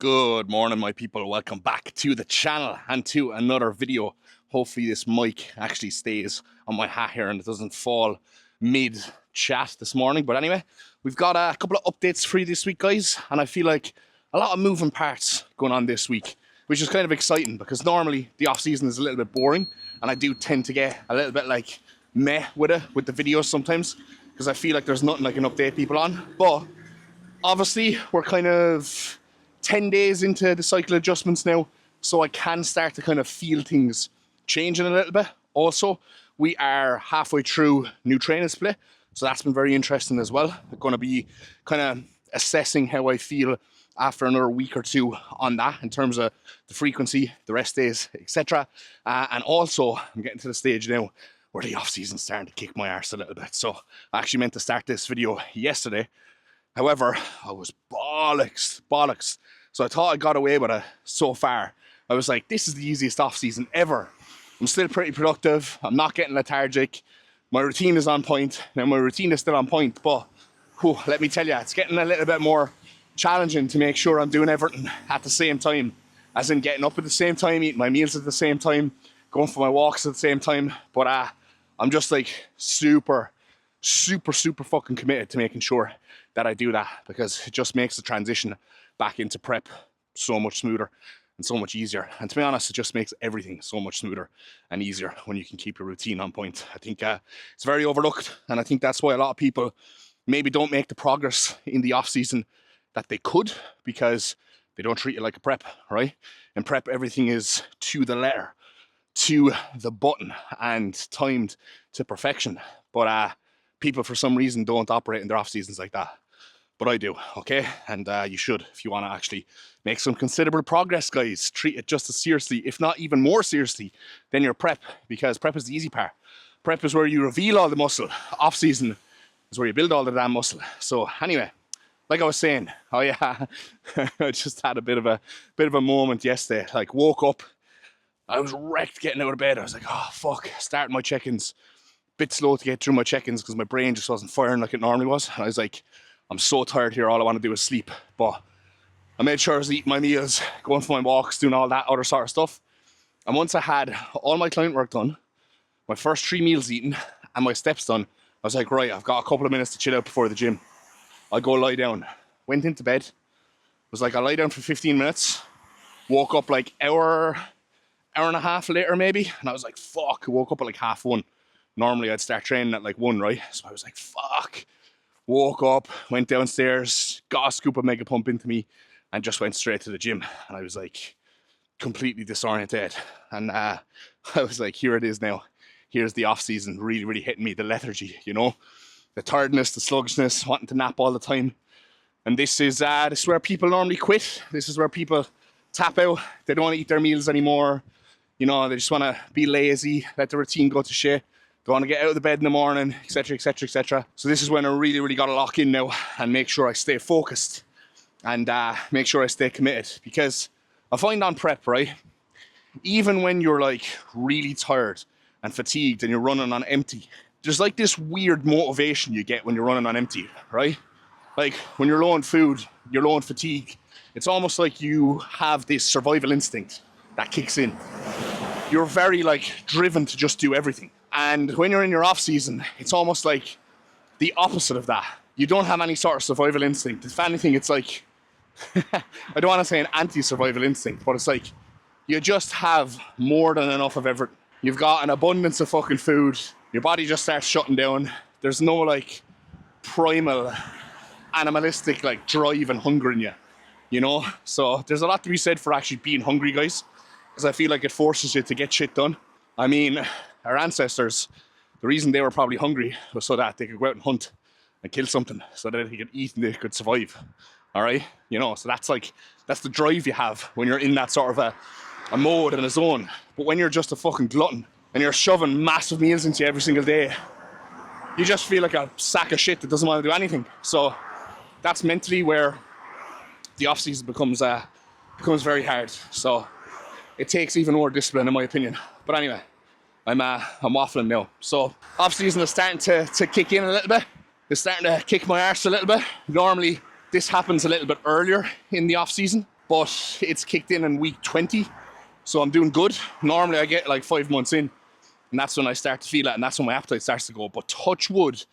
Good morning, my people. Welcome back to the channel and to another video. Hopefully this mic actually stays on my hat here and it doesn't fall mid-chat this morning. But anyway, we've got a couple of updates for you this week, guys. And I feel like a lot of moving parts going on this week, which is kind of exciting because normally the off-season is a little bit boring. And I do tend to get a little bit like meh with the videos sometimes because I feel like there's nothing I can update people on. But obviously, we're kind of 10 days into the cycle adjustments now, so I can start to kind of feel things changing a little bit. Also, we are halfway through new training split, so that's been very interesting as well. I'm going to be kind of assessing how I feel after another week or two on that in terms of the frequency, the rest days, etc. And also, I'm getting to the stage now where the off-season's starting to kick my arse a little bit. So I actually meant to start this video yesterday. However, I was bollocks. So I thought I got away with it so far. I was like, this is the easiest off-season ever. I'm still pretty productive. I'm not getting lethargic. My routine is on point. Now, my routine is still on point, but let me tell you, it's getting a little bit more challenging to make sure I'm doing everything at the same time. As in getting up at the same time, eating my meals at the same time, going for my walks at the same time. But I'm just like super fucking committed to making sure that I do that because it just makes the transition back into prep so much smoother and so much easier. And to be honest, it just makes everything so much smoother and easier when you can keep your routine on point. I think it's very overlooked, and I think that's why a lot of people maybe don't make the progress in the off season that they could because they don't treat it like a prep, right? In prep, everything is to the letter, to the button, and timed to perfection. But people, for some reason, don't operate in their off seasons like that. But I do, okay? And you should, if you want to actually make some considerable progress, guys. Treat it just as seriously, if not even more seriously, than your prep, because prep is the easy part. Prep is where you reveal all the muscle. Off season is where you build all the damn muscle. So anyway, like I was saying, oh yeah, I just had a bit of a moment yesterday. Like, woke up, I was wrecked getting out of bed. I was like, oh fuck, starting my check-ins. Bit slow to get through my check-ins because my brain just wasn't firing like it normally was. And I was like, I'm so tired here, all I want to do is sleep. But I made sure I was eating my meals, going for my walks, doing all that other sort of stuff. And once I had all my client work done, my first 3 meals eaten, and my steps done, I was like, right, I've got a couple of minutes to chill out before the gym. I'll go lie down. Went into bed. Was like, I'll lie down for 15 minutes. Woke up like hour and a half later maybe. And I was like, fuck. I woke up at like 1:30. Normally I'd start training at like 1, right? So I was like, fuck. Woke up, went downstairs, got a scoop of Mega Pump into me, and just went straight to the gym. And I was like, completely disoriented. And I was like, here it is now. Here's the off season really hitting me, the lethargy, you know? The tiredness, the sluggishness, wanting to nap all the time. And this is where people normally quit. This is where people tap out. They don't want to eat their meals anymore. You know, they just want to be lazy, let the routine go to shit. Don't want to get out of the bed in the morning, etc, etc, etc. So this is when I really got to lock in now and make sure I stay focused and make sure I stay committed. Because I find on prep, right, even when you're like really tired and fatigued and you're running on empty, there's like this weird motivation you get when you're running on empty, right? Like when you're low on food, you're low on fatigue, it's almost like you have this survival instinct that kicks in. You're very like driven to just do everything. And when you're in your off season, it's almost like the opposite of that. You don't have any sort of survival instinct. If anything, it's like, I don't want to say an anti-survival instinct, but it's like, you just have more than enough of everything. You've got an abundance of fucking food. Your body just starts shutting down. There's no like primal, animalistic like drive and hunger in you, you know? So there's a lot to be said for actually being hungry, guys, because I feel like it forces you to get shit done. I mean, our ancestors, the reason they were probably hungry was so that they could go out and hunt and kill something so that they could eat and they could survive. All right? You know, so that's the drive you have when you're in that sort of a mode and a zone. But when you're just a fucking glutton and you're shoving massive meals into you every single day, you just feel like a sack of shit that doesn't want to do anything. So that's mentally where the off season becomes very hard. So it takes even more discipline, in my opinion. But anyway, I'm waffling now. So off season is starting to kick in a little bit. It's starting to kick my arse a little bit. Normally this happens a little bit earlier in the off season. but it's kicked in week 20. So I'm doing good. Normally I get like 5 months in, and that's when I start to feel it, and that's when my appetite starts to go. But touch wood,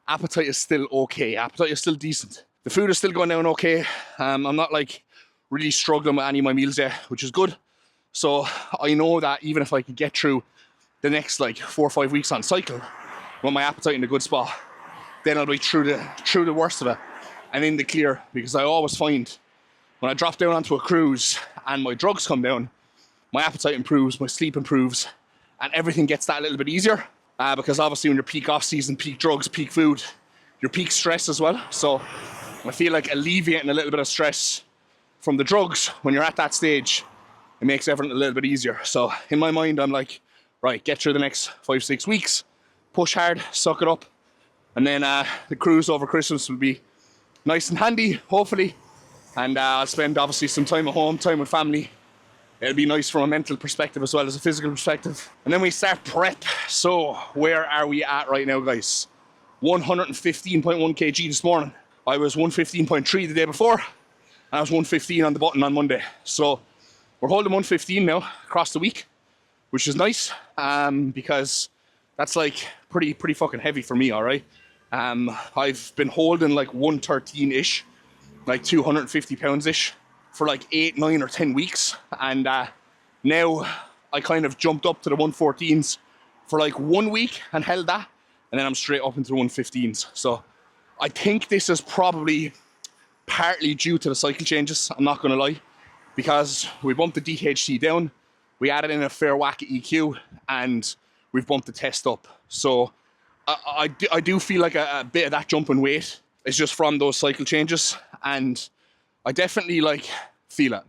appetite is still okay. Appetite is still decent. The food is still going down okay. I'm not like really struggling with any of my meals yet, which is good. So I know that even if I could get through the next like 4 or 5 weeks on cycle with my appetite in a good spot, then I'll be through the worst of it and in the clear. Because I always find when I drop down onto a cruise and my drugs come down, my appetite improves, my sleep improves, and everything gets that little bit easier. Because obviously when you're peak off season, peak drugs, peak food, your peak stress as well. So I feel like alleviating a little bit of stress from the drugs when you're at that stage, it makes everything a little bit easier. So in my mind, I'm like, right, get through the next 5, 6 weeks, push hard, suck it up, and then the cruise over Christmas will be nice and handy, hopefully. And I'll spend obviously some time at home, time with family. It'll be nice from a mental perspective as well as a physical perspective. And then we start prep. So where are we at right now, guys? 115.1 kg this morning. I was 115.3 the day before, and I was 115 on the button on Monday. So we're holding 115 now across the week, which is nice, because that's like pretty fucking heavy for me, all right? I've been holding like 113-ish, like 250 pounds-ish for like 8, 9 or 10 weeks. And now I kind of jumped up to the 114s for like 1 week and held that. And then I'm straight up into the 115s. So I think this is probably partly due to the cycle changes, I'm not going to lie, because we bumped the DHT down, we added in a fair whack of EQ, and we've bumped the test up. So I do feel like a bit of that jump in weight is just from those cycle changes, and I definitely like feel it.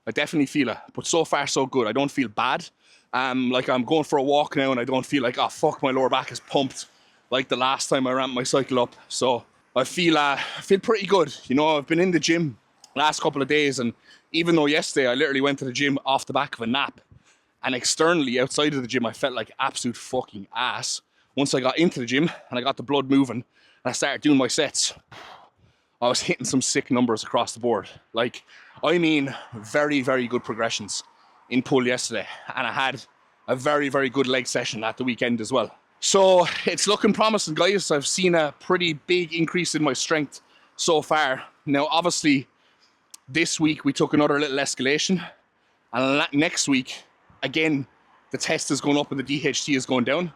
I definitely feel it, but so far so good. I don't feel bad. Like I'm going for a walk now and I don't feel like, oh fuck, my lower back is pumped like the last time I ramped my cycle up. So I feel pretty good. You know, I've been in the gym last couple of days, and even though yesterday I literally went to the gym off the back of a nap, and externally outside of the gym I felt like absolute fucking ass. Once I got into the gym and I got the blood moving and I started doing my sets, I was hitting some sick numbers across the board. Like, I mean, very, very good progressions in pull yesterday. And I had a very, very good leg session at the weekend as well. So it's looking promising, guys. I've seen a pretty big increase in my strength so far. Now, obviously, this week we took another little escalation. And next week, again, the test is going up and the DHT is going down.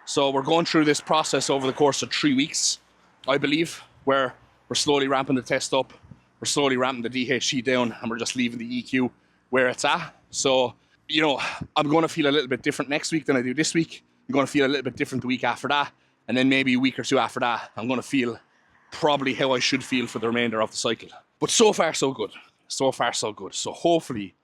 So we're going through this process over the course of 3 weeks, I believe, where we're slowly ramping the test up, we're slowly ramping the DHT down, and we're just leaving the EQ where it's at. So, you know, I'm going to feel a little bit different next week than I do this week. I'm going to feel a little bit different the week after that. And then maybe a week or two after that, I'm going to feel probably how I should feel for the remainder of the cycle. But so far, so good. So far, so good. So hopefully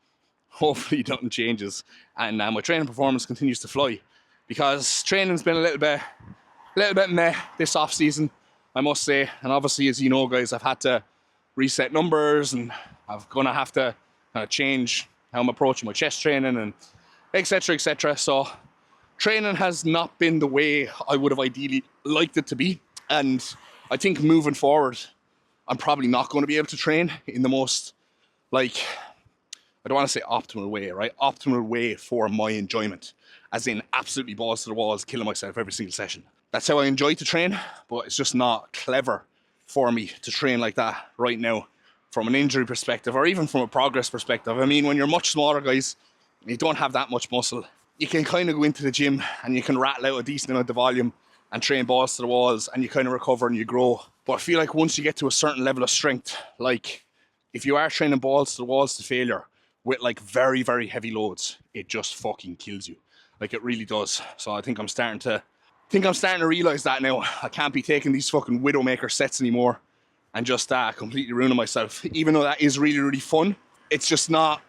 nothing changes and my training performance continues to fly, because training's been a little bit meh this off season, I must say. And obviously, as you know, guys, I've had to reset numbers and I'm gonna have to kind of change how I'm approaching my chest training and etc, etc. So training has not been the way I would have ideally liked it to be, and I think moving forward I'm probably not going to be able to train in the most, like, I don't want to say optimal way, right? Optimal way for my enjoyment, as in absolutely balls to the walls, killing myself every single session. That's how I enjoy to train, but it's just not clever for me to train like that right now from an injury perspective or even from a progress perspective. I mean, when you're much smaller, guys, you don't have that much muscle, you can kind of go into the gym and you can rattle out a decent amount of volume and train balls to the walls and you kind of recover and you grow. But I feel like once you get to a certain level of strength, like if you are training balls to the walls to failure with like very, very heavy loads, it just fucking kills you. Like it really does. So I think I'm starting to realize that now. I can't be taking these fucking Widowmaker sets anymore and just completely ruining myself. Even though that is really, really fun, it's just not.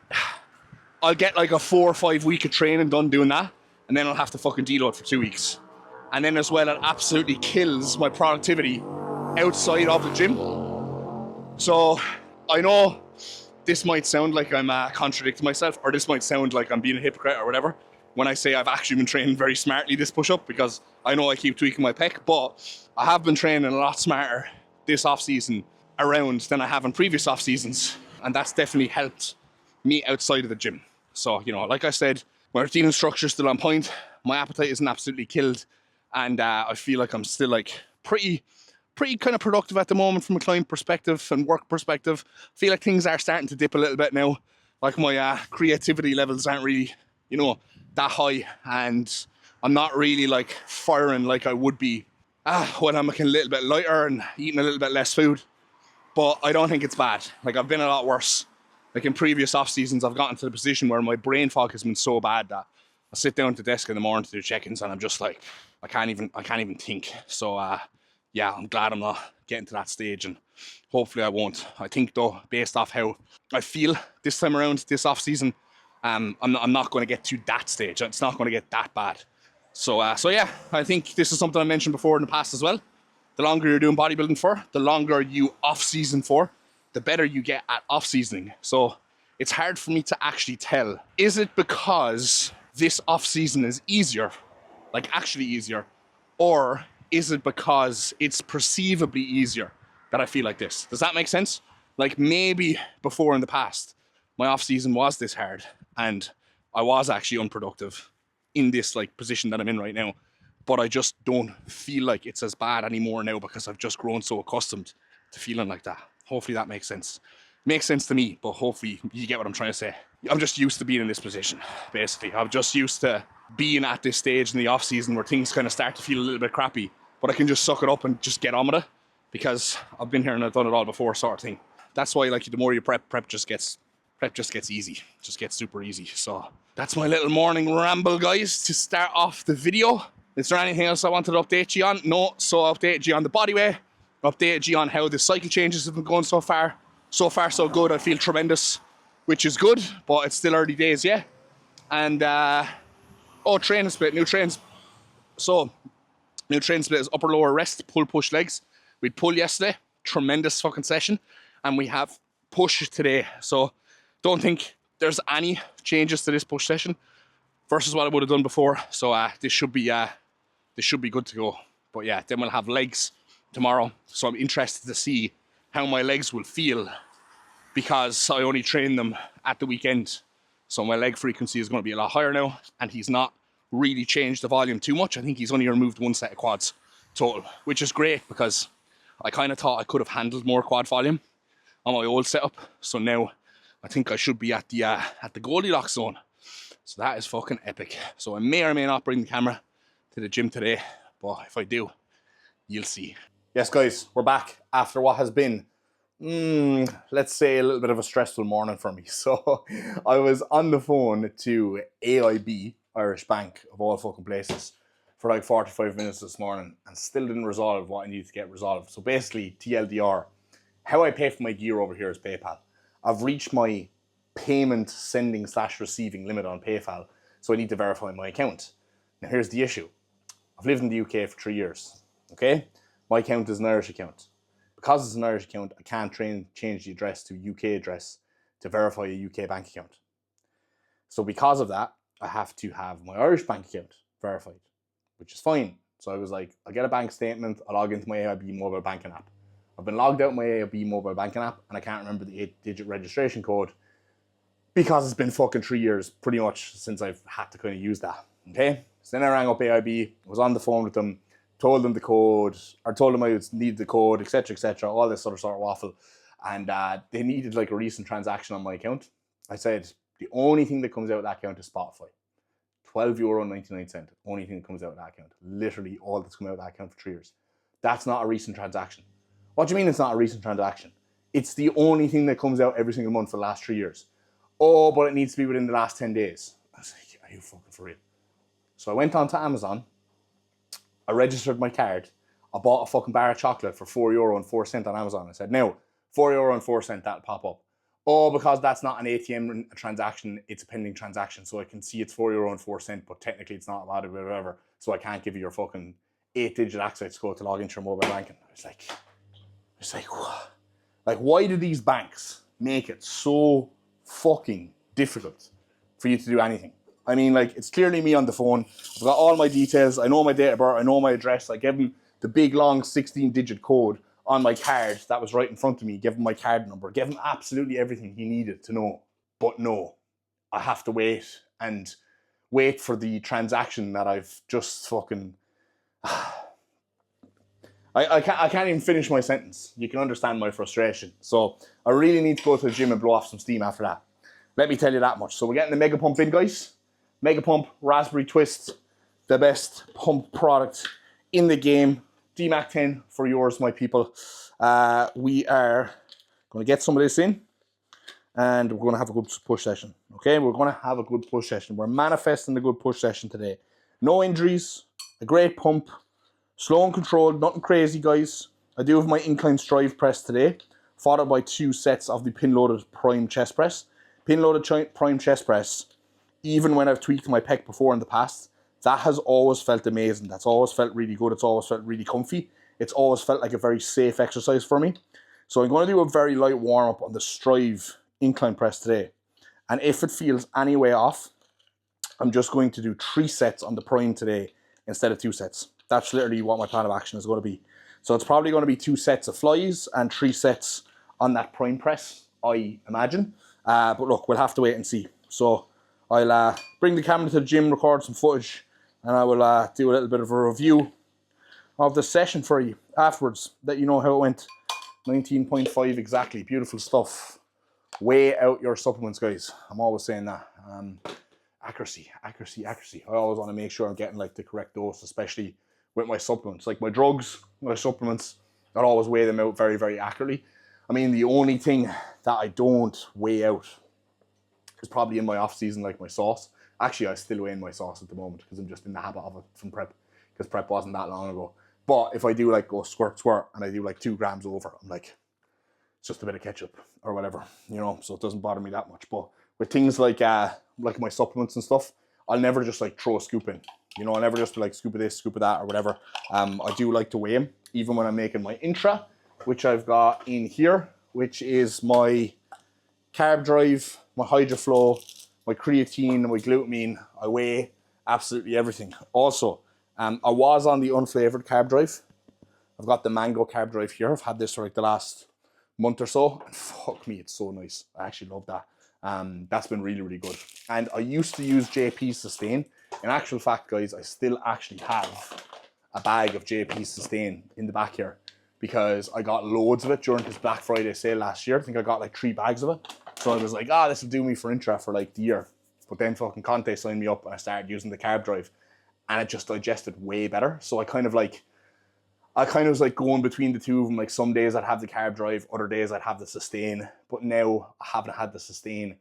I'll get like a 4 or 5 week of training done doing that, and then I'll have to fucking deload for 2 weeks. And then as well, it absolutely kills my productivity outside of the gym. So I know this might sound like I'm contradicting myself, or this might sound like I'm being a hypocrite or whatever when I say I've actually been training very smartly this push-up, because I know I keep tweaking my pec, but I have been training a lot smarter this off-season around than I have in previous off-seasons, and that's definitely helped me outside of the gym. So, you know, like I said, my routine and structure is still on point. My appetite isn't absolutely killed. And I feel like I'm still like pretty kind of productive at the moment from a client perspective and work perspective. I feel like things are starting to dip a little bit now. Like my creativity levels aren't really, you know, that high. And I'm not really like firing like I would be when I'm looking a little bit lighter and eating a little bit less food. But I don't think it's bad. Like, I've been a lot worse. Like, in previous off seasons, I've gotten to the position where my brain fog has been so bad that I sit down at the desk in the morning to do check-ins and I'm just like, I can't even think. So yeah, I'm glad I'm not getting to that stage, and hopefully I won't. I think though, based off how I feel this time around, this off season, I'm not going to get to that stage. It's not going to get that bad. So yeah, I think this is something I mentioned before in the past as well. The longer you're doing bodybuilding for, the longer you off-season for, the better you get at off-seasoning. So it's hard for me to actually tell. Is it because this off-season is easier, like actually easier, or is it because it's perceivably easier that I feel like this? Does that make sense? Like, maybe before in the past, my off-season was this hard and I was actually unproductive in this like position that I'm in right now. But I just don't feel like it's as bad anymore now because I've just grown so accustomed to feeling like that. Hopefully that makes sense. Makes sense to me, but hopefully you get what I'm trying to say. I'm just used to being in this position, basically. I'm just used to being at this stage in the off season where things kind of start to feel a little bit crappy, but I can just suck it up and just get on with it because I've been here and I've done it all before, sort of thing. That's why, like, the more you prep just gets easy. Just gets super easy. So that's my little morning ramble, guys, to start off the video. Is there anything else I wanted to update you on? No, so I updated you on the body weight, updated you on how the cycle changes have been going so far. So far, so good. I feel tremendous, which is good, but it's still early days, yeah. And, training split, new trains. So, new train split is upper lower rest, pull push legs. We'd pull yesterday, tremendous fucking session. And we have push today. So, don't think there's any changes to this push session versus what I would have done before. So this should be good to go. But yeah, then we'll have legs tomorrow. So I'm interested to see how my legs will feel because I only train them at the weekend. So my leg frequency is going to be a lot higher now, and he's not really changed the volume too much. I think he's only removed one set of quads total, which is great because I kind of thought I could have handled more quad volume on my old setup. So now I think I should be at the Goldilocks zone. So that is fucking epic. So I may or may not bring the camera to the gym today, but if I do, you'll see. Yes, guys, we're back after what has been, let's say, a little bit of a stressful morning for me. So I was on the phone to AIB, Irish Bank, of all fucking places, for like 45 minutes this morning and still didn't resolve what I needed to get resolved. So basically, TLDR, how I pay for my gear over here is PayPal. I've reached my payment sending / receiving limit on PayPal, so I need to verify my account. Now here's the issue. I've lived in the UK for 3 years, okay? My account is an Irish account. Because it's an Irish account, I can't change the address to UK address to verify a UK bank account. So because of that, I have to have my Irish bank account verified, which is fine. So I was like, I'll get a bank statement, I'll log into my AIB mobile banking app. I've been logged out my AIB mobile banking app and I can't remember the 8-digit registration code because it's been fucking 3 years pretty much since I've had to kind of use that, okay? So then I rang up AIB, was on the phone with them, told them the code, or told them I would need the code, etc., all this sort of waffle. And they needed like a recent transaction on my account. I said, the only thing that comes out of that account is Spotify. €12.99, only thing that comes out of that account. Literally all that's come out of that account for 3 years. That's not a recent transaction. What do you mean it's not a recent transaction? It's the only thing that comes out every single month for the last 3 years. Oh, but it needs to be within the last 10 days. I was like, are you fucking for real? So I went on to Amazon, I registered my card, I bought a fucking bar of chocolate for €4.04 on Amazon. I said, now, €4.04, that'll pop up. Oh, because that's not an ATM transaction, it's a pending transaction, so I can see it's €4.04, but technically it's not allowed, whatever, so I can't give you your fucking 8-digit access code to log into your mobile banking. I was like, what? Like, why do these banks make it so fucking difficult for you to do anything? I mean, like, it's clearly me on the phone. I've got all my details. I know my date of birth. I know my address. I gave him the big, long 16-digit code on my card that was right in front of me. Gave him my card number. Gave him absolutely everything he needed to know. But no, I have to wait for the transaction that I've just fucking. I can't even finish my sentence. You can understand my frustration. So I really need to go to the gym and blow off some steam after that. Let me tell you that much. So we're getting the Mega Pump in, guys. Mega Pump Raspberry Twist, the best pump product in the game. DMAC 10 for yours, my people. We are going to get some of this in, and we're going to have a good push session. Okay, we're going to have a good push session. We're manifesting a good push session today. No injuries, a great pump, slow and controlled, nothing crazy, guys. I do have my incline strive press today, followed by 2 sets of the pin-loaded prime chest press. Pin-loaded prime chest press, even when I've tweaked my pec before in the past, that has always felt amazing. That's always felt really good. It's always felt really comfy. It's always felt like a very safe exercise for me. So I'm going to do a very light warm-up on the strive incline press today. And if it feels any way off, I'm just going to do 3 sets on the prime today instead of 2 sets. That's literally what my plan of action is going to be. So it's probably going to be 2 sets of flies and 3 sets on that prime press, I imagine. But look, we'll have to wait and see. So I'll bring the camera to the gym, record some footage, and I will do a little bit of a review of the session for you afterwards, let you know how it went. 19.5 exactly, beautiful stuff. Weigh out your supplements, guys. I'm always saying that. Accuracy. I always want to make sure I'm getting like the correct dose, especially with my supplements. Like my drugs, my supplements, I always weigh them out very, very accurately. I mean, the only thing that I don't weigh out is probably in my off season, like my sauce. Actually, I still weigh in my sauce at the moment because I'm just in the habit of it from prep, because prep wasn't that long ago. But if I do like go squirt, and I do like 2 grams over, I'm like, it's just a bit of ketchup or whatever, you know, so it doesn't bother me that much. But with things like my supplements and stuff, I'll never just like throw a scoop in. You know, I'll never just be like scoop of this, scoop of that or whatever. I do like to weigh them, even when I'm making my intra, which I've got in here, which is my carb drive, my hydroflow, my creatine, my glutamine. I weigh absolutely everything. Also, I was on the unflavored carb drive. I've got the mango carb drive here. I've had this for like the last month or so, and fuck me, it's so nice. I actually love that. That's been really, really good. And I used to use JP Sustain. In actual fact, guys, I still actually have a bag of JP Sustain in the back here because I got loads of it during his Black Friday sale last year. I think I got like 3 bags of it. So I was like, this will do me for intra for like the year. But then fucking Conte signed me up and I started using the carb drive, and it just digested way better. So I kind of was like going between the two of them. Like some days I'd have the carb drive, other days I'd have the sustain. But now I haven't had the sustain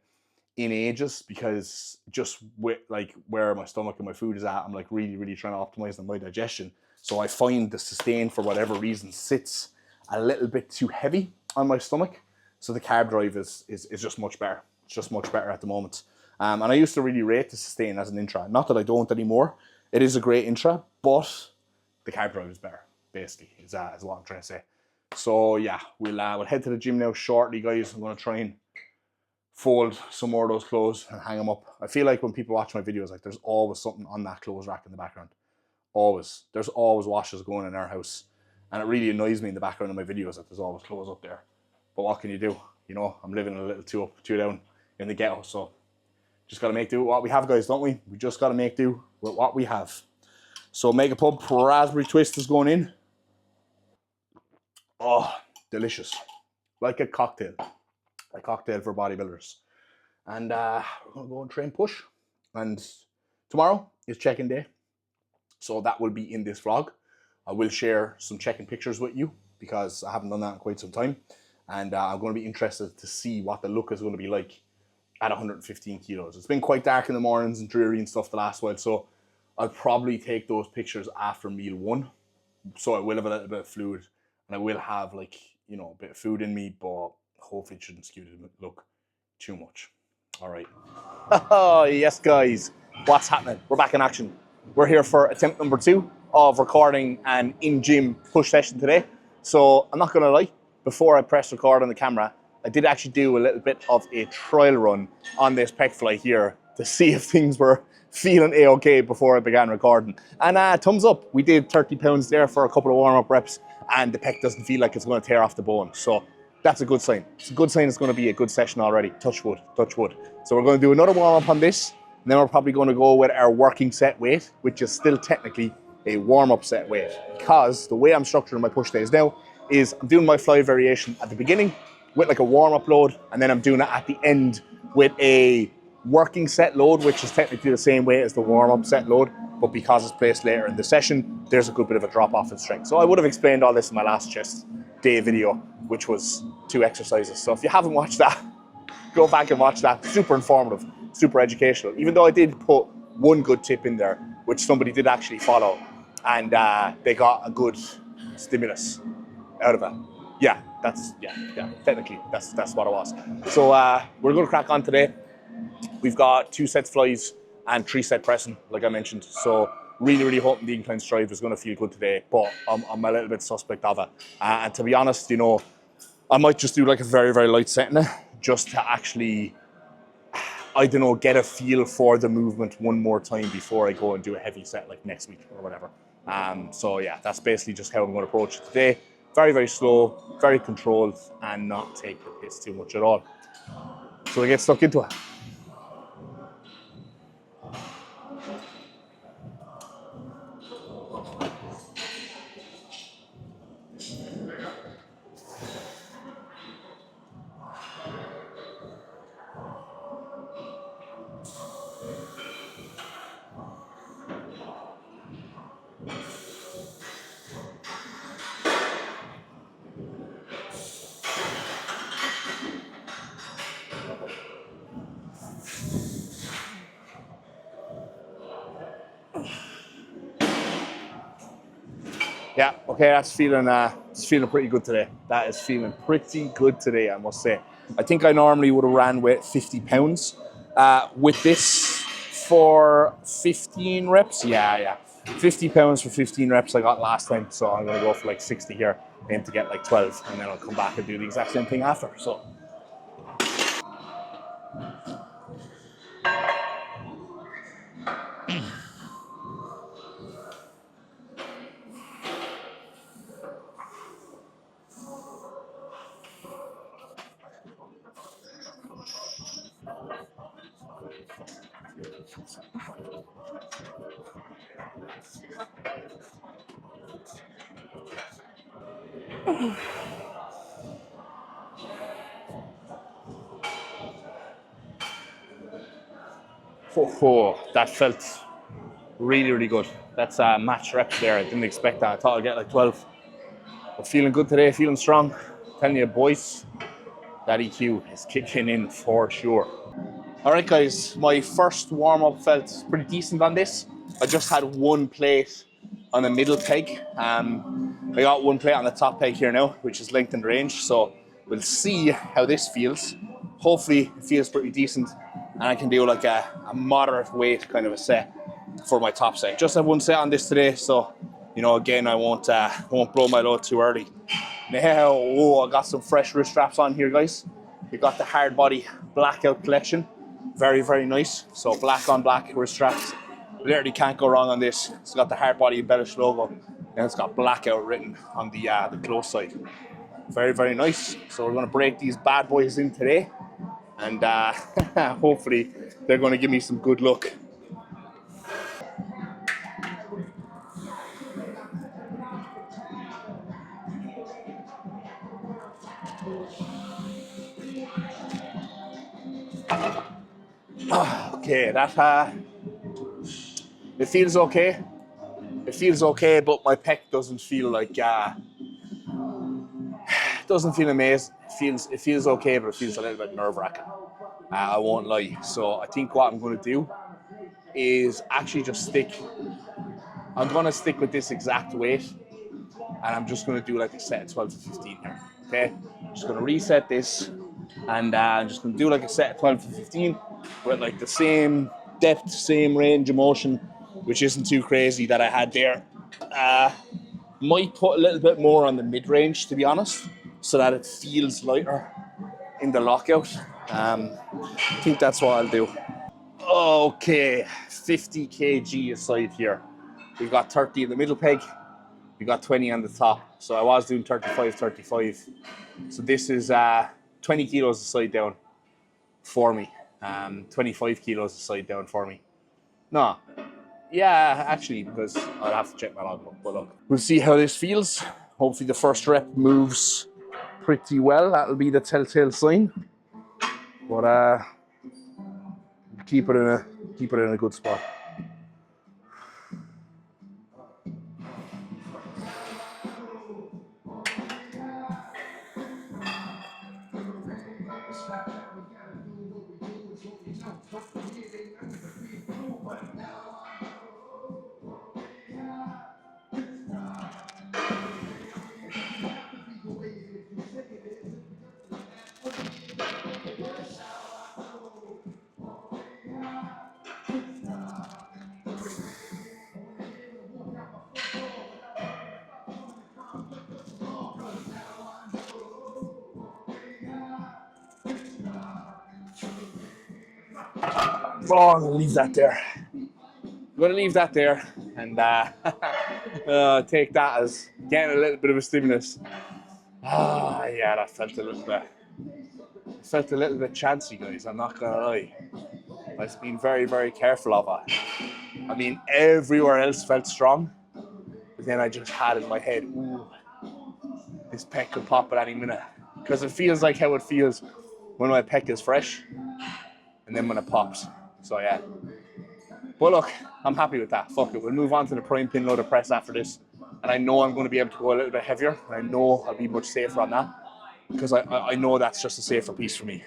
in ages because just with like where my stomach and my food is at, I'm like really, really trying to optimize my digestion. So I find the sustain, for whatever reason, sits a little bit too heavy on my stomach. So the carb drive is just much better. It's just much better at the moment. And I used to really rate the sustain as an intra. Not that I don't anymore. It is a great intra, but the carb drive is better, basically, is what I'm trying to say. So yeah, we'll head to the gym now shortly, guys. I'm going to try and fold some more of those clothes and hang them up. I feel like when people watch my videos, like there's always something on that clothes rack in the background. Always. There's always washes going in our house. And it really annoys me in the background of my videos that there's always clothes up there. But what can you do? You know, I'm living a little 2 up, 2 down in the ghetto, so just got to make do with what we have, guys, don't we? We just got to make do with what we have. So Mega Pump Raspberry Twist is going in. Oh, delicious. Like a cocktail for bodybuilders. And we're going to go and train push. And tomorrow is check-in day. So that will be in this vlog. I will share some check-in pictures with you because I haven't done that in quite some time. And I'm going to be interested to see what the look is going to be like at 115 kilos. It's been quite dark in the mornings and dreary and stuff the last while, so I'll probably take those pictures after meal 1. So I will have a little bit of fluid and I will have like, you know, a bit of food in me, but hopefully it shouldn't skew the look too much. All right. Oh, yes, guys. What's happening? We're back in action. We're here for attempt number 2 of recording an in-gym push session today. So I'm not going to lie, before I press record on the camera, I did actually do a little bit of a trial run on this pec fly here to see if things were feeling a-okay before I began recording. And thumbs up, we did 30 pounds there for a couple of warm-up reps and the pec doesn't feel like it's going to tear off the bone. So That's a good sign. It's a good sign it's going to be a good session already. Touch wood, touch wood. So we're going to do another warm-up on this, and then we're probably going to go with our working set weight, which is still technically a warm-up set weight, because the way I'm structuring my push days now is I'm doing my fly variation at the beginning with like a warm-up load, and then I'm doing it at the end with a working set load, which is technically the same weight as the warm-up set load, but because it's placed later in the session, there's a good bit of a drop off in strength. So I would have explained all this in my last chest day video, which was 2 exercises. So if you haven't watched that, go back and watch that. Super informative, super educational. Even though I did put one good tip in there, which somebody did actually follow, and they got a good stimulus out of it. Yeah, technically, that's what it was. So we're going to crack on today. We've got 2 sets flies and 3 set pressing, like I mentioned. So really hoping the incline strive is going to feel good today, but I'm a little bit suspect of it. And to be honest, you know, I might just do like a very light set in it, just to actually, I don't know, get a feel for the movement one more time before I go and do a heavy set like next week or whatever. So yeah, that's basically just how I'm going to approach it today. Very slow, very controlled, and not take the piss too much at all. So we get stuck into it. Yeah, okay, that's feeling it's feeling pretty good today. That is feeling pretty good today, I must say. I think I normally would have ran with 50 pounds. With this for 15 reps, yeah. 50 pounds for 15 reps I got last time, so I'm gonna go for like 60 here, aim to get like 12, and then I'll come back and do the exact same thing after. So that felt really good. That's match reps there. I didn't expect that. I thought I'd get like 12. But feeling good today, feeling strong. Telling you, boys, that EQ is kicking in for sure. All right, guys, my first warm-up felt pretty decent on this. I just had one plate on the middle peg. I got one plate on the top peg here now, which is lengthened range. So we'll see how this feels. Hopefully it feels pretty decent, and I can do like a moderate weight kind of a set for my top set. Just have one set on this today, so you know, again, I won't blow my load too early. Now, I got some fresh wrist straps on here, guys. We got the Hard Body Blackout collection. Very nice. So black on black wrist straps. Literally can't go wrong on this. It's got the Hard Body embellished logo, and it's got Blackout written on the close side. Very nice. So we're going to break these bad boys in today, and hopefully they're going to give me some good luck. Okay, that it feels okay. It feels okay, but my pec doesn't feel like doesn't feel amazing. It feels okay, but it feels a little bit nerve-wracking. I won't lie. So I think what I'm going to do is actually just stick. I'm going to stick with this exact weight, and I'm just going to do like a set of 12 to 15 here. Okay, I'm just going to reset this, and I'm just going to do like a set of 12 to 15 with like the same depth, same range of motion, which isn't too crazy that I had there. Might put a little bit more on the mid-range, to be honest, so that it feels lighter in the lockout. I think that's what I'll do. Okay, 50 kg aside here. We've got 30 in the middle peg, We got 20 on the top. So I was doing 35, 35. So this is 20 kilos a side down for me. 25 kilos a side down for me. No. Yeah, actually, because I'll have to check my logbook. But look, we'll see how this feels. Hopefully the first rep moves pretty well. That'll be the telltale sign. But keep it in a good spot. Oh, I'm gonna leave that there. I'm gonna leave that there and take that as getting a little bit of a stimulus. Yeah, that felt a little bit. It felt a little bit chancy, guys. I'm not gonna lie. I've been very, very careful of it. I mean, everywhere else felt strong, but then I just had in my head, ooh, this pec could pop at any minute, because it feels like how it feels when my pec is fresh, and then when it pops. So yeah. But look, I'm happy with that. Fuck it. We'll move on to the prime pin loaded press after this. And I know I'm going to be able to go a little bit heavier. And I know I'll be much safer on that. Because I know that's just a safer piece for me.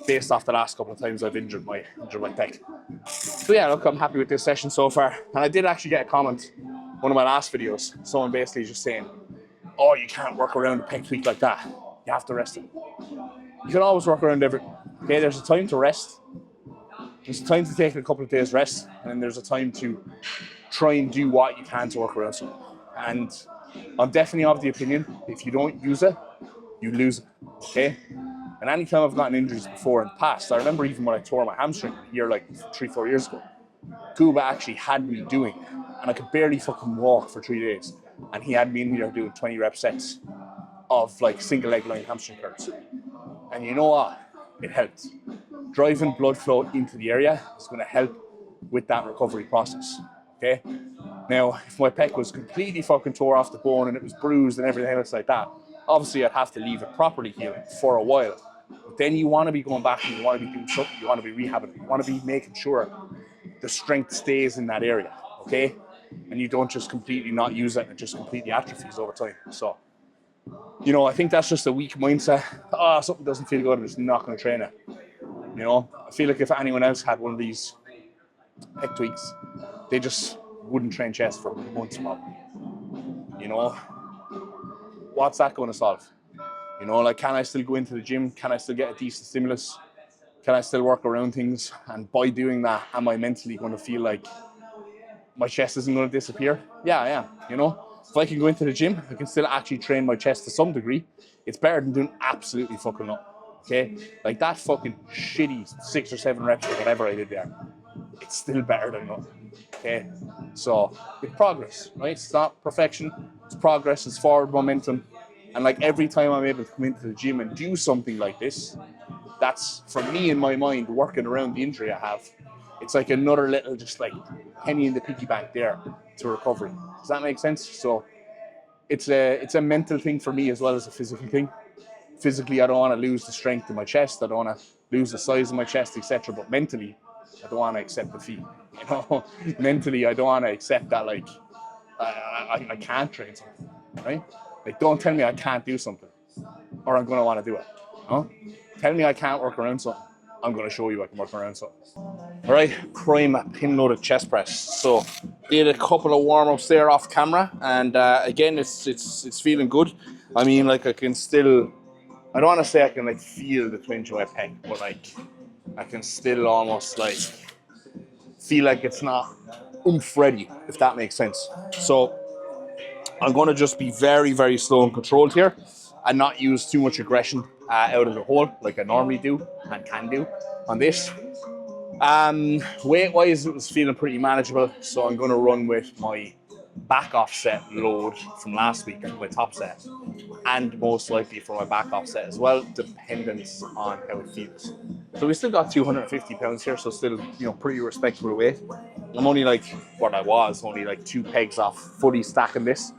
Based off the last couple of times I've injured my pec. So yeah, look, I'm happy with this session so far. And I did actually get a comment in one of my last videos. Someone basically just saying, oh, you can't work around a pec tweak like that. You have to rest it. You can always work around everything. Okay, there's a time to rest. There's a time to take a couple of days rest, and then there's a time to try and do what you can to work around something. And I'm definitely of the opinion, if you don't use it, you lose it, okay? And anytime I've gotten injuries before in the past, I remember even when I tore my hamstring here like 3-4 years ago, Kuba actually had me doing, and I could barely fucking walk for 3 days, and he had me in here doing 20 rep sets of like single leg line hamstring curls. And you know what? It helped. Driving blood flow into the area is going to help with that recovery process, okay? Now, if my pec was completely fucking tore off the bone and it was bruised and everything else like that, obviously I'd have to leave it properly healing for a while. But then you want to be going back and you want to be doing something, you want to be rehabbing, you want to be making sure the strength stays in that area, okay? And you don't just completely not use it and it just completely atrophies over time. So, you know, I think that's just a weak mindset. Oh, something doesn't feel good, I'm just not going to train it. You know, I feel like if anyone else had one of these pec tweaks, they just wouldn't train chest for months probably. You know, what's that going to solve? You know, like, can I still go into the gym? Can I still get a decent stimulus? Can I still work around things? And by doing that, am I mentally going to feel like my chest isn't going to disappear? Yeah, I am. You know, if I can go into the gym, I can still actually train my chest to some degree. It's better than doing absolutely fucking nothing. Okay, like that fucking shitty 6 or 7 reps or whatever I did there, it's still better than nothing. Okay, so it's progress, right? It's not perfection, it's progress, it's forward momentum. And like every time I'm able to come into the gym and do something like this, that's, for me in my mind, working around the injury I have. It's like another little just like penny in the piggy bank there to recovery. Does that make sense? So it's a mental thing for me as well as a physical thing. Physically, I don't want to lose the strength in my chest. I don't want to lose the size of my chest, etc. But mentally, I don't want to accept defeat. You know, mentally, I don't want to accept that like I can't train something, right? Like, don't tell me I can't do something, or I'm going to want to do it. You know? Tell me I can't work around something. I'm going to show you I can work around something. All right, prime pin loaded chest press. So did a couple of warm ups there off camera, and again, it's feeling good. I mean, like I can still. I don't want to say I can like feel the twinge of my pec, but like I can still almost like feel like it's not oomph ready, if that makes sense. So I'm going to just be very, very slow and controlled here and not use too much aggression out of the hole like I normally do and can do on this. Weight wise, it was feeling pretty manageable, so I'm going to run with my back offset load from last week for my top set, and most likely for my back offset as well, dependence on how it feels. So we still got 250 pounds here, so still, you know, pretty respectable weight. I'm only like what I was, only like 2 pegs off fully stacking this.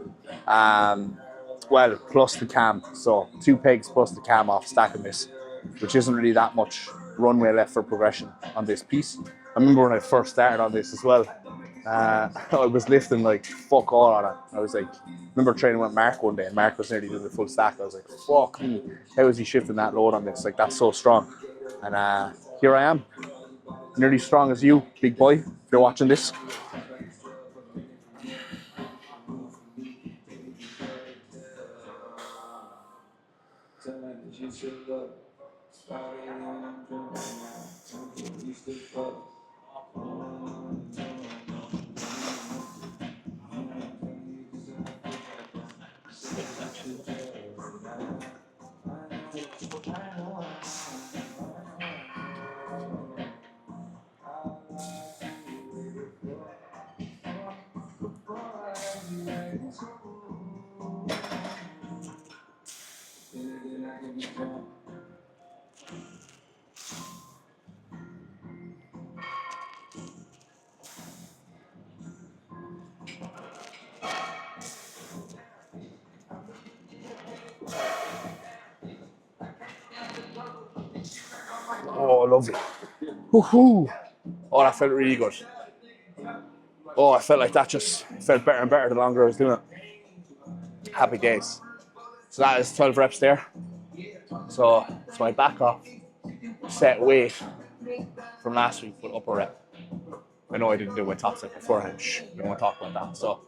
Well, plus the cam, so 2 pegs plus the cam off stacking this, which isn't really that much runway left for progression on this piece. I remember when I first started on this as well, I was lifting like fuck all on it. I was like, remember training with Mark one day, and Mark was nearly doing the full stack. I was like, fuck me, how is he shifting that load on this? Like, that's so strong. And here I am, nearly strong as you, big boy, if you're watching this. Oh, lovely. Woohoo! Oh, that felt really good. Oh, I felt like that just felt better and better the longer I was doing it. Happy days. So that is 12 reps there. So it's my back off set weight from last week with upper rep. I know I didn't do my top set beforehand. Shh, we don't want to talk about that. So,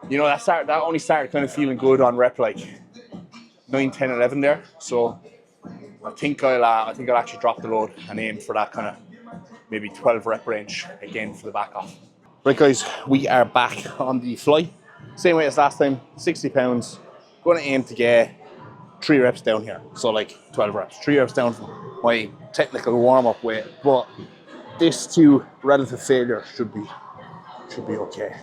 you know, that only started kind of feeling good on rep like 9, 10, 11 there. So I think I'll actually drop the load and aim for that kind of maybe 12 rep range again for the back off. Right, guys, we are back on the fly. Same way as last time, 60 pounds. Going to aim to get 3 reps down here. So like 12 reps. 3 reps down from my technical warm-up weight. But this to relative failure should be okay.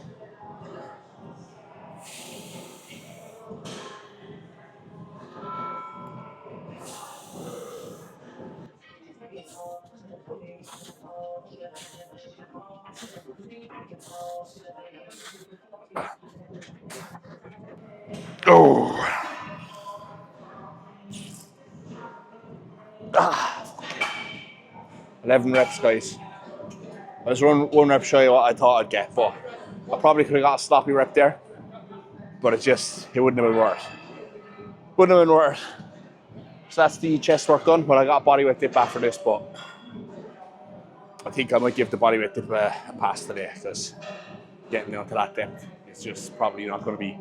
Oh. 11 reps, guys. I was one rep shy of what I thought I'd get, but I probably could have got a sloppy rep there. But it wouldn't have been worth it. Wouldn't have been worth it. So that's the chest work done. Well, I got bodyweight dip after this, but I think I might give the bodyweight dip a pass today, because getting down to that depth is just probably not going to be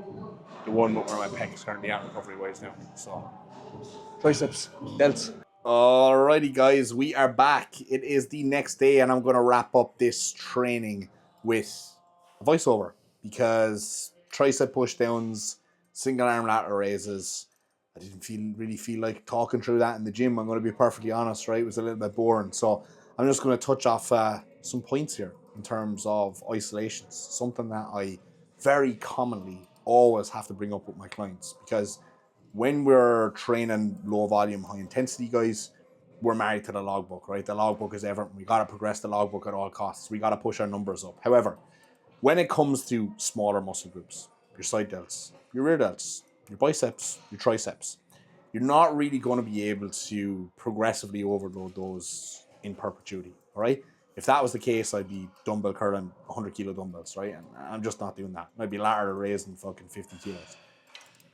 the one where my pec is currently at recovery wise now. So triceps, delts. Alrighty, guys, we are back. It is the next day, and I'm going to wrap up this training with a voiceover, because tricep push downs, single arm lateral raises, I didn't really feel like talking through that in the gym. I'm going to be perfectly honest, right? It was a little bit boring. So I'm just going to touch off some points here in terms of isolations, something that I very commonly always have to bring up with my clients, because when we're training low volume, high intensity guys, we're married to the logbook, right? The logbook is everything. We got to progress the logbook at all costs. We got to push our numbers up. However, when it comes to smaller muscle groups, your side delts, your rear delts, your biceps, your triceps, you're not really going to be able to progressively overload those in perpetuity, all right? If that was the case, I'd be dumbbell curling 100 kilo dumbbells, right? And I'm just not doing that. I'd be lateral raising fucking 50 kilos.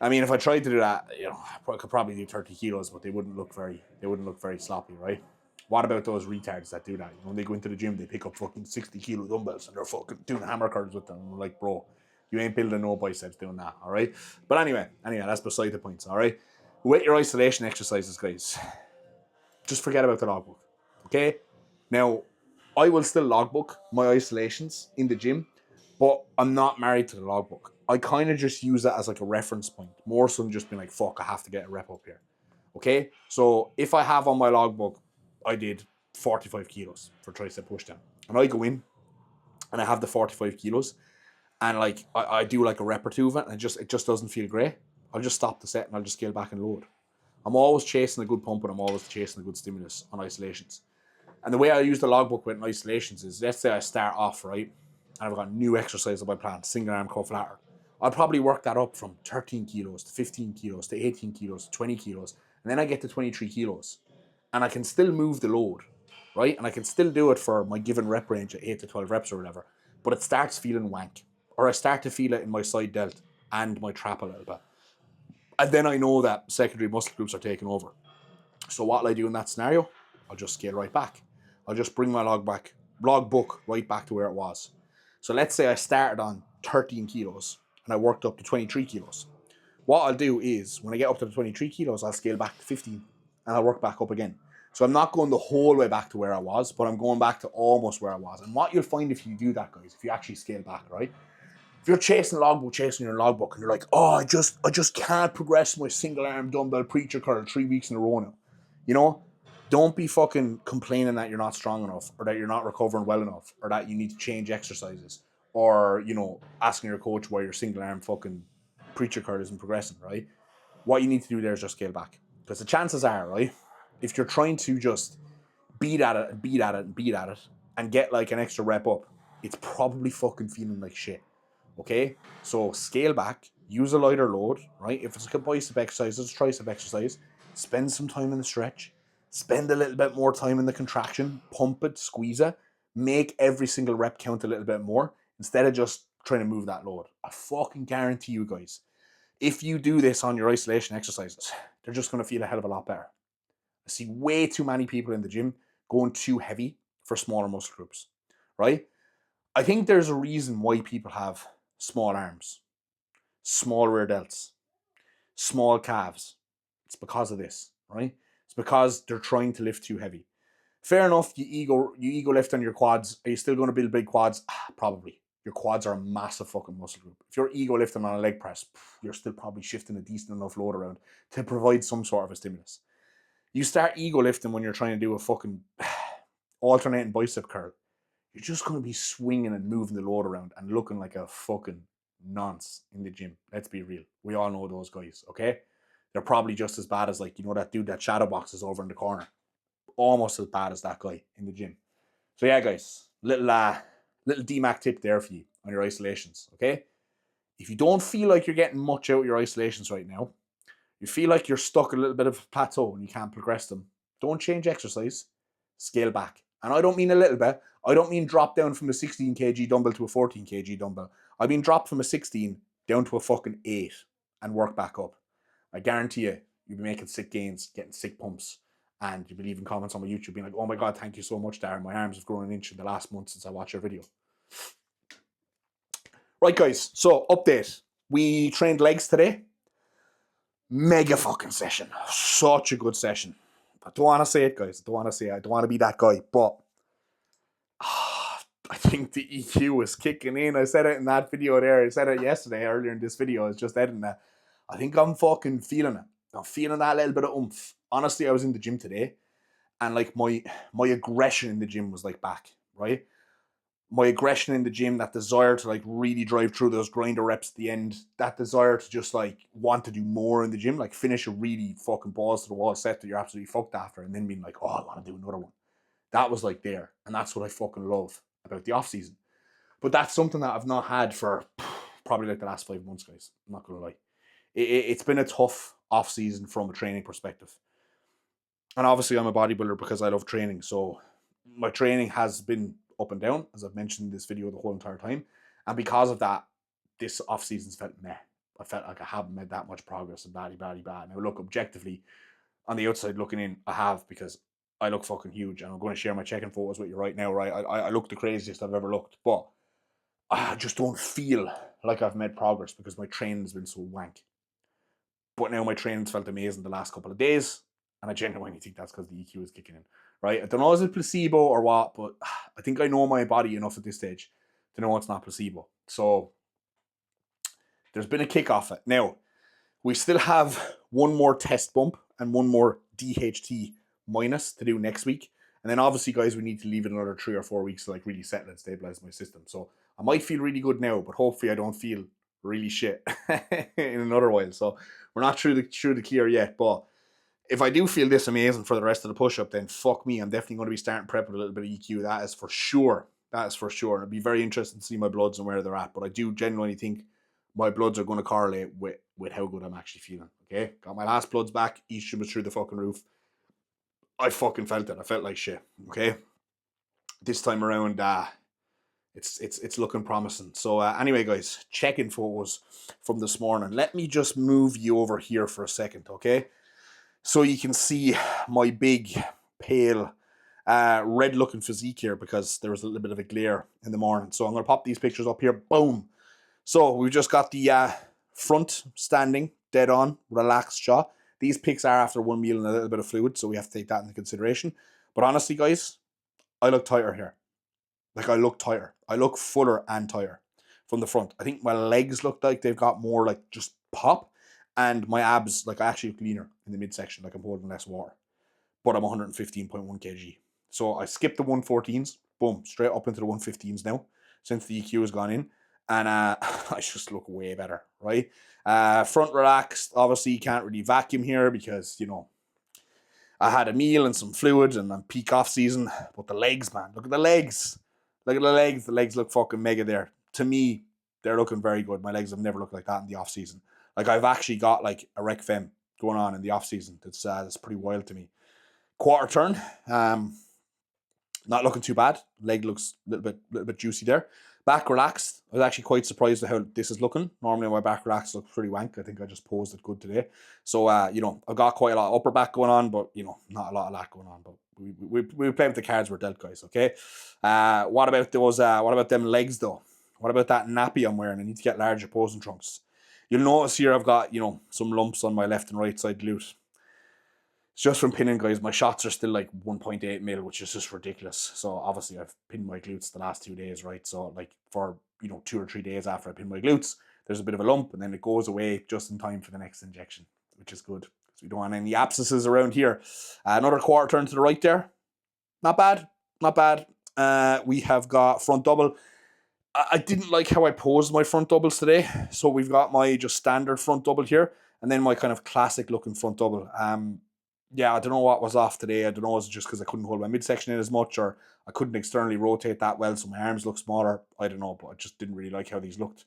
I mean, if I tried to do that, you know, I could probably do 30 kilos, but they wouldn't look very sloppy, right? What about those retards that do that? You know, when they go into the gym, they pick up fucking 60 kilo dumbbells and they're fucking doing hammer curls with them. I'm like, bro, you ain't building no biceps doing that, all right? But anyway, that's beside the points, all right? With your isolation exercises, guys, just forget about the logbook, okay? Now, I will still logbook my isolations in the gym, but I'm not married to the logbook. I kind of just use that as like a reference point, more so than just being like, fuck, I have to get a rep up here. Okay? So if I have on my logbook, I did 45 kilos for tricep pushdown, and I go in and I have the 45 kilos, and like I do like a rep or two of it, and it just doesn't feel great, I'll just stop the set and I'll just scale back and load. I'm always chasing a good pump and I'm always chasing a good stimulus on isolations. And the way I use the logbook with isolations is, let's say I start off, right, and I've got a new exercise on my plan, single arm curl flatter. I'll probably work that up from 13 kilos to 15 kilos to 18 kilos to 20 kilos, and then I get to 23 kilos. And I can still move the load, right? And I can still do it for my given rep range at 8 to 12 reps or whatever, but it starts feeling wank. Or I start to feel it in my side delt and my trap a little bit. And then I know that secondary muscle groups are taking over. So what will I do in that scenario? I'll just scale right back. I'll just bring my logbook right back to where it was. So let's say I started on 13 kilos and I worked up to 23 kilos. What I'll do is, when I get up to the 23 kilos, I'll scale back to 15 and I'll work back up again. So I'm not going the whole way back to where I was, but I'm going back to almost where I was. And what you'll find if you do that, guys, if you actually scale back, right? If you're chasing your logbook, and you're like, oh, I just can't progress my single arm dumbbell preacher curl 3 weeks in a row now. You know, don't be fucking complaining that you're not strong enough, or that you're not recovering well enough, or that you need to change exercises, or, you know, asking your coach why your single arm fucking preacher curl isn't progressing, right? What you need to do there is just scale back. Because the chances are, right, if you're trying to just beat at it and beat at it and beat at it and get like an extra rep up, it's probably fucking feeling like shit. Okay? So scale back, use a lighter load, right? If it's like a bicep exercise, it's a tricep exercise, spend some time in the stretch, spend a little bit more time in the contraction, pump it, squeeze it, make every single rep count a little bit more instead of just trying to move that load. I fucking guarantee you guys, if you do this on your isolation exercises, they're just going to feel a hell of a lot better. I see way too many people in the gym going too heavy for smaller muscle groups, right? I think there's a reason why people have small arms, small rear delts, small calves. It's because of this, right? It's because they're trying to lift too heavy. Fair enough, you ego lift on your quads. Are you still going to build big quads? Probably. Your quads are a massive fucking muscle group. If you're ego lifting on a leg press, you're still probably shifting a decent enough load around to provide some sort of a stimulus. You start ego lifting when you're trying to do a fucking alternating bicep curl. You're just going to be swinging and moving the load around and looking like a fucking nonce in the gym. Let's be real. We all know those guys, okay? They're probably just as bad as, like, you know, that dude that shadow boxes over in the corner. Almost as bad as that guy in the gym. So yeah, guys, little DMAC tip there for you on your isolations, okay? If you don't feel like you're getting much out of your isolations right now, you feel like you're stuck a little bit of a plateau and you can't progress them, don't change exercise, scale back. And I don't mean a little bit. I don't mean drop down from a 16 kg dumbbell to a 14 kg dumbbell. I mean drop from a 16 down to a fucking 8 and work back up. I guarantee you, you'll be making sick gains, getting sick pumps, and you'll be leaving comments on my YouTube being like, oh my God, thank you so much, Darren. My arms have grown an inch in the last month since I watched your video. Right, guys, so update. We trained legs today. Mega fucking session. Such a good session. I don't want to say it, guys. I don't want to say it. I don't want to be that guy, but I think the EQ is kicking in. I said it in that video there. I said it yesterday, earlier in this video. I was just editing that. I think I'm fucking feeling it. I'm feeling that little bit of oomph. Honestly, I was in the gym today, and like my aggression in the gym was like back, right? My aggression in the gym, that desire to like really drive through those grinder reps at the end, that desire to just like want to do more in the gym, like finish a really fucking balls to the wall set that you're absolutely fucked after, and then being like, oh, I want to do another one. That was like there, and that's what I fucking love about the off season. But that's something that I've not had for probably like the last 5 months, guys. I'm not gonna lie. It's been a tough off season from a training perspective, and obviously I'm a bodybuilder because I love training. So my training has been up and down, as I've mentioned in this video the whole entire time, and because of that, this off season's felt meh. I felt like I haven't made that much progress and bad. Now look, objectively, on the outside looking in, I have, because I look fucking huge, and I'm going to share my check-in photos with you right now, right? I look the craziest I've ever looked, but I just don't feel like I've made progress because my training's been so wank. But now my training's felt amazing the last couple of days, and I genuinely think that's because the EQ is kicking in, right? I don't know if it's placebo or what, but I think I know my body enough at this stage to know it's not placebo. So there's been a kick off it. Now, we still have one more test bump and one more DHT minus to do next week. And then obviously, guys, we need to leave it another 3 or 4 weeks to like really settle and stabilize my system. So I might feel really good now, but hopefully I don't feel really shit in another while. So we're not through the clear yet. But if I do feel this amazing for the rest of the push-up, then fuck me, I'm definitely going to be starting prep with a little bit of EQ. That is for sure. That is for sure. And it'd be very interesting to see my bloods and where they're at. But I do genuinely think my bloods are going to correlate with how good I'm actually feeling. Okay? Got my last bloods back. Estrogen was through the fucking roof. I fucking felt it. I felt like shit. Okay? This time around, it's looking promising. So anyway, guys, check-in photos from this morning. Let me just move you over here for a second, okay? So you can see my big, pale, red-looking physique here because there was a little bit of a glare in the morning. So I'm going to pop these pictures up here. Boom. So we've just got the front standing, dead on, relaxed shot. These pics are after one meal and a little bit of fluid, so we have to take that into consideration. But honestly, guys, I look tighter here. Like, I look tighter. I look fuller and tighter from the front. I think my legs look like they've got more, like, just pop. And my abs, like, I actually look leaner in the midsection. Like, I'm holding less water. But I'm 115.1 kg. So I skipped the 114s. Boom. Straight up into the 115s now. Since the EQ has gone in. And I just look way better, right? Front relaxed. Obviously, you can't really vacuum here because, you know, I had a meal and some fluid and I'm peak off season. But the legs, man. Look at the legs. Look at the legs. The legs look fucking mega there. To me, they're looking very good. My legs have never looked like that in the off season. Like, I've actually got like a rec fem going on in the off season. That's pretty wild to me. Quarter turn, not looking too bad. Leg looks a little bit juicy there. Back relaxed. I was actually quite surprised at how this is looking. Normally my back relaxed looks pretty wank. I think I just posed it good today. So you know, I've got quite a lot of upper back going on, but you know, not a lot of that going on. But we play with the cards we're dealt, guys. Okay. What about those? What about them legs though? What about that nappy I'm wearing? I need to get larger posing trunks. You'll notice here I've got, you know, some lumps on my left and right side glute. It's just from pinning, guys. My shots are still like 1.8 mil, which is just ridiculous. So obviously I've pinned my glutes the last 2 days, right? So like for, you know, 2 or 3 days after I pin my glutes, there's a bit of a lump and then it goes away just in time for the next injection, which is good because we don't want any abscesses around here. Another quarter turn to the right there. Not bad, not bad. We have got front double. I didn't like how I posed my front doubles today. So we've got my just standard front double here and then my kind of classic looking front double. Yeah, I don't know what was off today. I don't know, was it just because I couldn't hold my midsection in as much or I couldn't externally rotate that well, so my arms look smaller. I don't know, but I just didn't really like how these looked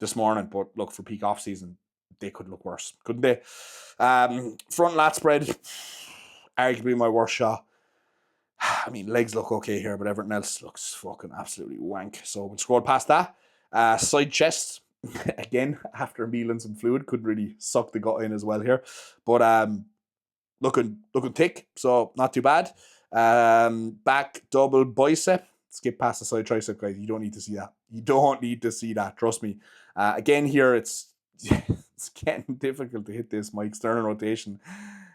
this morning. But look, for peak off season, they could look worse, couldn't they? Front lat spread, arguably my worst shot. I mean, legs look okay here, but everything else looks fucking absolutely wank. So we'll scroll past that. Side chest, again, after a meal and some fluid, could really suck the gut in as well here. But looking thick, so not too bad. Back double bicep. Skip past the side tricep, guys. You don't need to see that. You don't need to see that. Trust me. Again, here it's it's getting difficult to hit this. My external rotation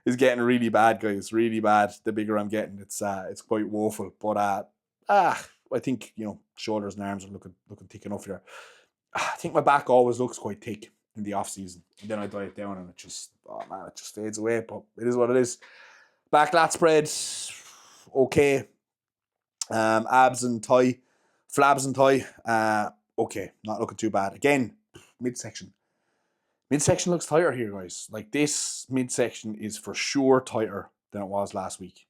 is getting really bad, guys. Really bad. The bigger I'm getting, it's quite woeful. But I think, you know, shoulders and arms are looking thick enough here. I think my back always looks quite thick in the off season, and then I diet down, and it just fades away. But it is what it is. Back lat spread, okay. Abs and thigh, flabs and thigh, okay. Not looking too bad. Again, midsection. Midsection looks tighter here, guys. Like, this midsection is for sure tighter than it was last week.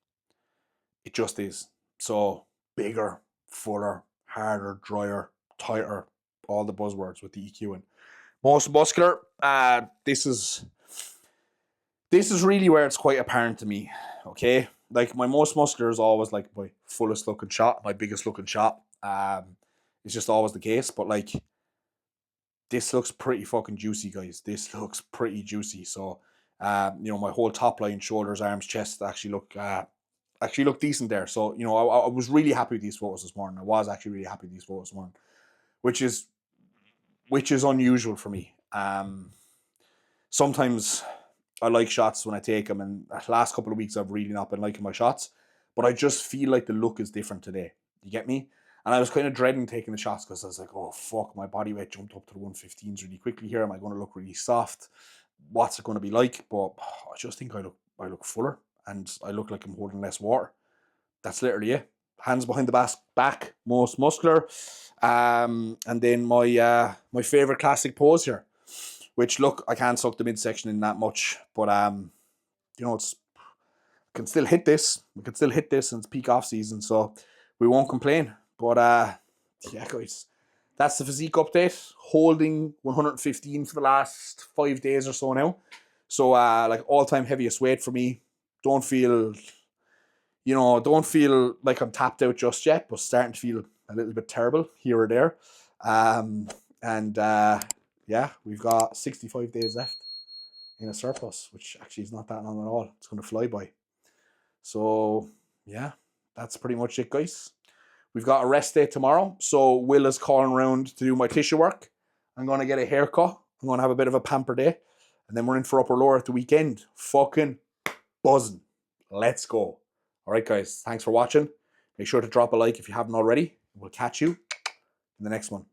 It just is. So bigger, fuller, harder, drier, tighter. All the buzzwords with the EQ in. Most muscular. This is really where it's quite apparent to me. Okay, like, my most muscular is always like my fullest looking shot, my biggest looking shot. It's just always the case. But like, this looks pretty fucking juicy, guys. This looks pretty juicy. So, you know, my whole top line, shoulders, arms, chest actually look decent there. So, you know, I was really happy with these photos this morning. I was actually really happy with these photos this morning, which is unusual for me. Sometimes I like shots when I take them, and the last couple of weeks I've really not been liking my shots, but I just feel like the look is different today. You get me? And I was kind of dreading taking the shots because I was like, oh fuck, my body weight jumped up to the 115s really quickly here. Am I going to look really soft? What's it going to be like? But I just think I look fuller, and I look like I'm holding less water. that's literally it. Hands behind the back, most muscular. And then my favorite classic pose here, which look, I can't suck the midsection in that much, but you know, it's can still hit this. We can still hit this, and it's peak off season, so we won't complain. But yeah, guys, that's the physique update. Holding 115 for the last 5 days or so now. So like all-time heaviest weight for me. Don't feel like I'm tapped out just yet, but starting to feel a little bit terrible here or there. And yeah, we've got 65 days left in a surplus, which actually is not that long at all. It's going to fly by. So yeah, that's pretty much it, guys. We've got a rest day tomorrow, so Will is calling around to do my tissue work. I'm going to get a haircut. I'm going to have a bit of a pamper day, and then we're in for upper lower at the weekend. Fucking buzzing. Let's go. All right, guys. Thanks for watching. Make sure to drop a like if you haven't already. We'll catch you in the next one.